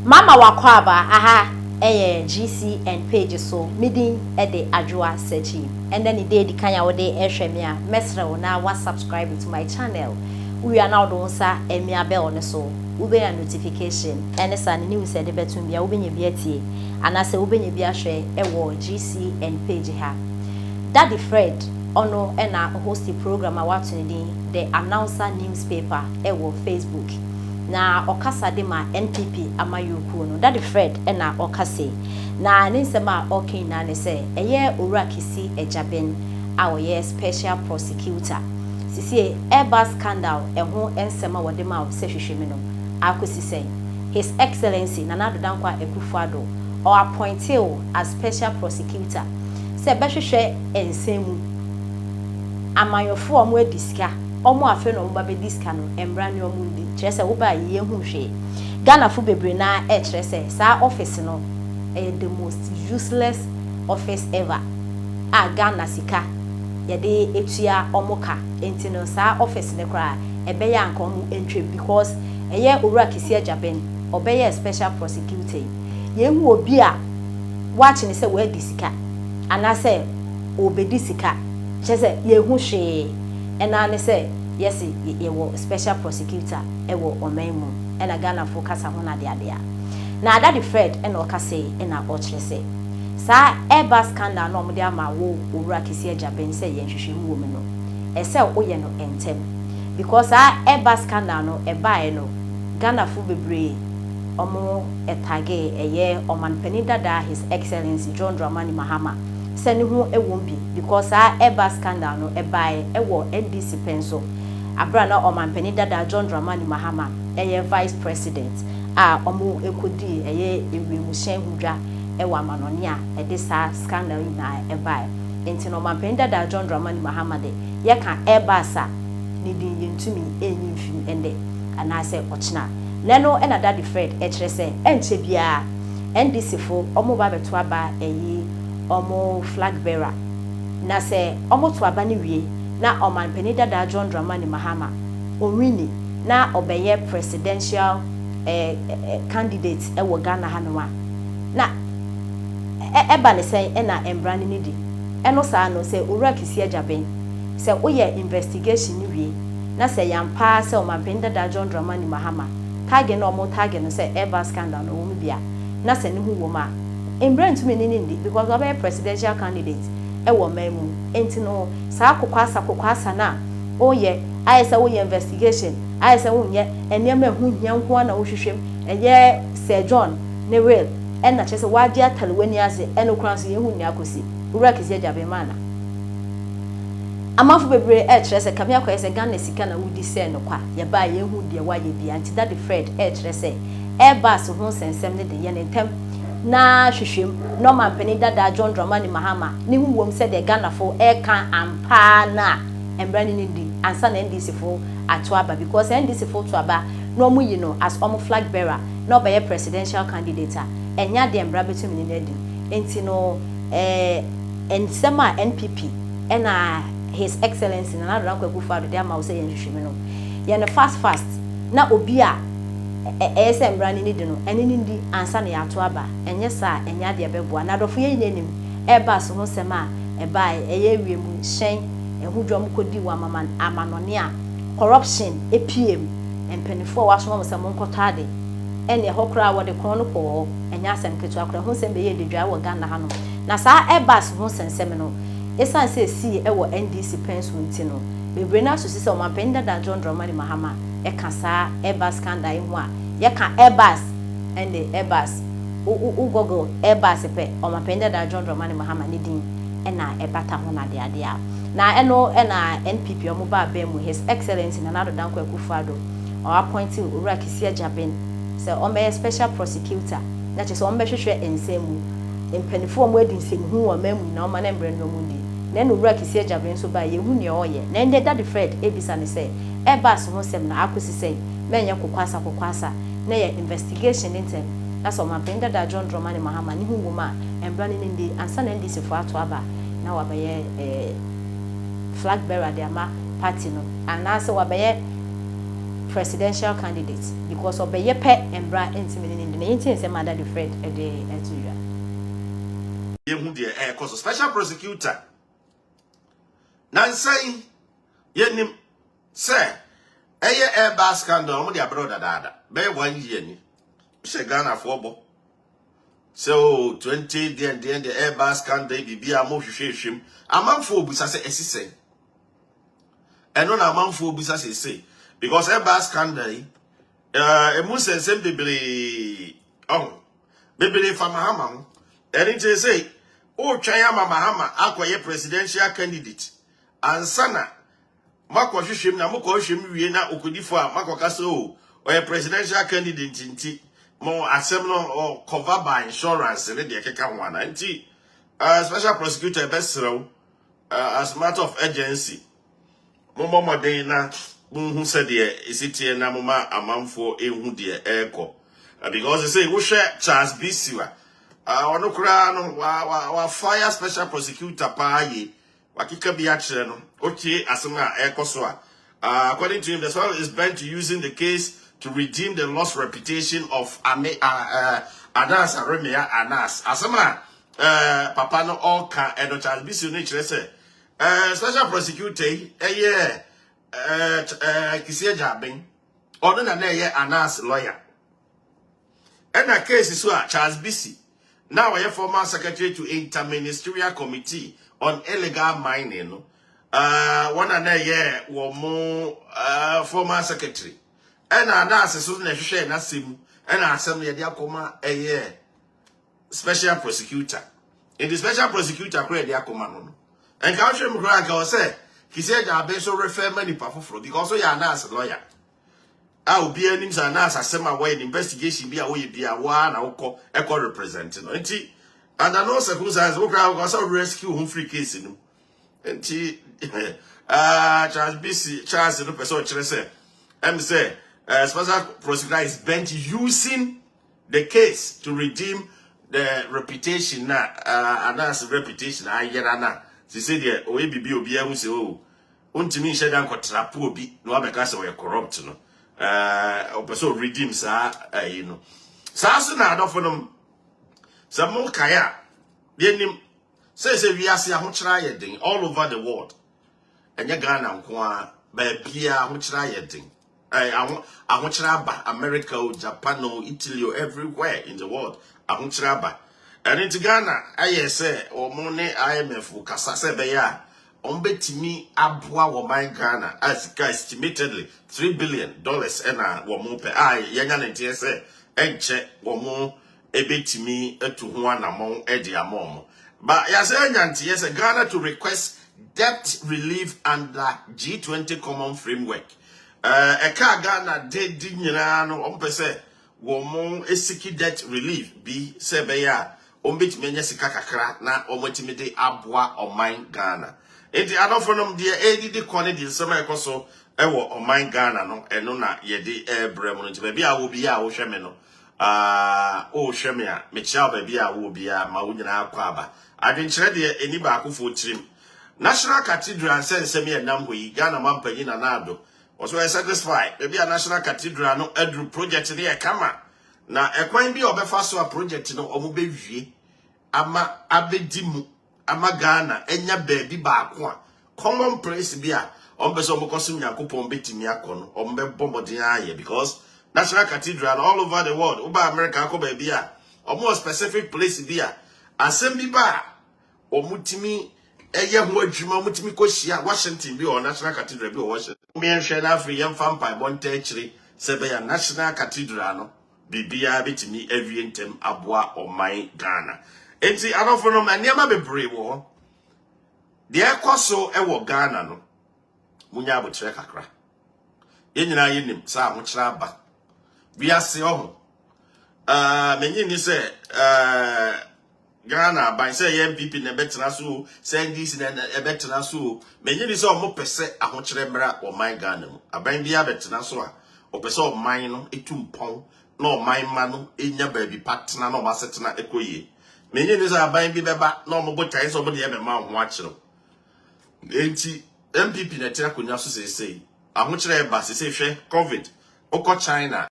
Mama wakwaba aha GC and page so meeting at the Addo searching. And then the day the kanya wo de ehwemia mesra wo na wa subscribe to my channel. We are now don sa emia bell on so. We be a notification. And sa ni news said betum bia wo benye bia tie. Anase wo benye bia hwe ewo GC and page ha. Daddy Fred ono na host the program awatuni the announcer newspaper ewo Facebook. Na okasa de ma NPP amayuku no Daddy Fred na okase na ninsema okay na ne se eye owura Kissi Agyabeng a oye special prosecutor sisi Airbus scandal eho ensema wode ma se hwehwemi no akosi say His Excellency Nana Addo Dankwa Akufo-Addo or appointed as special prosecutor se behwehwe ensemu amayofo omo ediska omo afe no mba be diska no embra ne omo ndi kyerese wo ba ye hu hwe Ghana fu bebre na kyerese sa office no the most useless office ever Ghana sika ye de etua omoka enti no sa office ne kra ebe ya nka omo entwe because eye owura Kissi Agyabeng obeye special prosecutor ye hu obi a watch ne se we disika anase obedi sika kyerese ye hu hwe ena ne se yes ye wo special prosecutor ewo omaimu ena Ghana fo kasa ho na de ade na Daddy Fred ena okase ena ochirese sa Airbus scandal no omde ama wo owura Kissi Agyabeng se ye nhwehwemu wo me no ese oye no entem because Airbus scandal no ebae no Ghana fo bebre omo etage eye omanpani dada His Excellency John Dramani Mahama se ne ho ewombi because Airbus scandal no ebae ewo NDC penso abra na omanpani dada John Dramani Mahama eye vice president omo ekodi eye ewimuhyen hudwa ewa manone a ede sa scandal na ebae enti no omanpani dada John Dramani Mahama de ye ka Airbus a ni din yentumi enyimfim ende anase ochina leno ena Daddy Fred ekyerese enche bia NDC fo omo ba beto aba eye omo flag bearer na se omo to aba ni wie na omanpani dada John Dramani Mahama onwini na obeye presidential candidate ewo Ghana hanwa na eba ne say na embrani ni di eno sa no se owura Kissi Agyabeng se oye investigation ni wie na se yampa se omanpani dada John Dramani Mahama target no mo target no se Airbus scandal no wo bia na se ne hu wo ma embrani tumi ni ndi because obeye presidential candidate ewo memu enti no sa kokwasa na oye ayesa wo investigation ayesa wo nye enema hu hia nko na wo hwehwem eye Sir John ne real na chese wadi atalwani ase enokran so yehu ni akosi owura Kissi Agyabeng mana amafu bebre kyerese kamia kwese Ghana sika na wudi se no kwa ye ba yehu de waye bia anti Daddy Fred kyerese Airbus ho sensem ne de ye ne ntem na hwehwem no mampani dada John Dramani Mahama ni hu wom se de Ghana fo kan ampa na embrani ni di ansa na NDC fo ato aba because NDC fo to aba no mu yi no as omo flag bearer no be presidential candidate enya de embra betu mi ni di enti no ensema NPP ena His Excellency Nana Addo Dankwa Akufo-Addo de ama wo se ye hwehwem no ye no fast na obi a ese mbrani ni di no eni ni di ansa na yato aba enye sa enya de beboa na dofo ye nyenim Airbus ho sema ebae eye wiemu hyen ehudwom kodi wa amanone a corruption APM empenifo wa so mo se mo nkotade ene hokra wo de kon no ko enya asem ketu akra ho sem be ye de dwa wo Ghana ha no na sa Airbus ho sensem no esan se si ewo NDC pensuiti no bebre na so sise o mapenda da John Dramani Mahama e ka sa Airbus scandal ho a ye ka Airbus and the Airbus u Google Airbus pe o mapenda da John Dramani Mahama ni din ena ebata ho na de ade a na eno ena NPP o mo ba ba mu His Excellency Nana Addo Dankwa Akufo-Addo o appointing owura Kissi Agyabeng se o me special prosecutor na che se o mbehwehwe ensemu empanifo mo adi nsemu o mamu na o ma na mbre no mu ndi na no owura Kissi Agyabeng so ba ye hu ne oye na ende Daddy Fred ebisa ne se Airbus ho sem na akosi sei menye kokwasa na ye investigation intem na so mapenda da John Dramani Mahama ni hu wo ma embrani ni ndi ansa na ndi sefo ato aba na wabaye flag bearer de ama party no and now so wabaye presidential candidate because because of be pet and bra intimate in the 19th say mother the Fred a day as usual. Who the air cause special prosecutor. Nansay yenim say Airbus scandal mo dia brother dada be 1 year ni she Ghana for bo so 20 the Airbus scandal bibia mo hwehwehwem amanfo obusa say esisen eno na amanfo obusa say because Airbus scandal emu sensem bebele fa Mahama and it say o twan ama Mahama akoye presidential candidate ansana mako hwehwem na mako hwehwem wie na okodifo a mako kase o presidential candidate nti mo asem no or cover by insurance le de keka ho ana nti special prosecutor besrew as matter of urgency mo modern na hu said isitie na mama amanfo ehu de eko because they say wo hwe Charles Bisiwa ono kura no wa fire special prosecutor pa ye wakika bi a kire no okay asema ekoso according to him the swallow is bent to using the case to redeem the lost reputation of Anas Aremia Anas asema papa no all can Edo Charles Bisiwa no kire say special prosecutor Kissi Agyabeng ono na Anas lawyer and a case is Charles Bisiwa now I am former secretary to Interministerial Committee on Illegal Mining. One and year more former secretary. And that's a certain share na sim and assembly dia koma a year special prosecutor. In the special prosecutor create dia koma no. And country mkran ka say he said Agyabeng so refer many people because we are as lawyer. I'll be any Anas asema way investigation be a way be a one or echo representing. And I know circumstances we can rescue home free case in him. And Charles Bisiwa Charles no person say say special prosecutor is bent using the case to redeem the reputation na Anas reputation ayera she said there we bibi obi a say oh untimi hye dan kotrapo obi no abeka say we corrupt no also redeem sa you know so na adofo some kaya denim say we are see ahokyra yedin all over the world enya Ghana nko a ba bia ahokyra yedin ahokyra ba America, Japan, Italy, everywhere in the world ahokyra ba and in Ghana I say omo ne IMF kasa say be ya ombetimi aboa wo man Ghana as estimatedly $3 billion ena wo mo pe yenya ntie say enche wo mo ebetimi etu ho anamon edi amom but ya say nyantie say Ghana to request debt relief under G20 common framework eka Ghana de di nyina no ompe say wo mo esiki debt relief bi say be ya ombetimi nya sika kakra na omotimi de aboa oman Ghana enti adofo de edidi kone di nsema ekoso ewo oman Ghana no eno na yede ebrem no nti ba bia wo bia wo hweme no o hweme a me chia ba bia wo bia ma wo nyina akwa aba adwenkyere de eni ba akofo tirim National Cathedral sensem ye nam hoyi Ghana mampanyi na Addo also satisfied ba bia National Cathedral no adru project ne e kama na ekwan bi obefa so a project no omo bewie ama abedimu ama Ghana enya baby baako a common place bi a ombeso omkoso Nyankopon betimi akono ombe bombodin aye because National Cathedral all over the world uba America akọ baby a omo specific place bi a asem bi ba omutimi eye ho adwuma omutimi kohia Washington bi or National Cathedral bi or Washington me nhwe na afri yem fampa bonta akiri se be ya National Cathedral no bibia betimi awie ntem aboa oman Ghana enti adofo no maniama bebre wo de ekoso ewo Ghana no munya abotre kakra yenyina yenim sa ahokyra ba biase oho menyi ni se Ghana ban say MPP na betena so say this na betena so menyi ni se omo pese ahokyre mra o man Ghana mu aban bia betena so a opese o man no etumpon na o man ma no enya ba bi patena na o masetena ekoye menyi ni se aban bi beba na omo botai so omo de ebe ma ho akyere enti MPP na tira konya so say ahokyre ba say hwe COVID oko China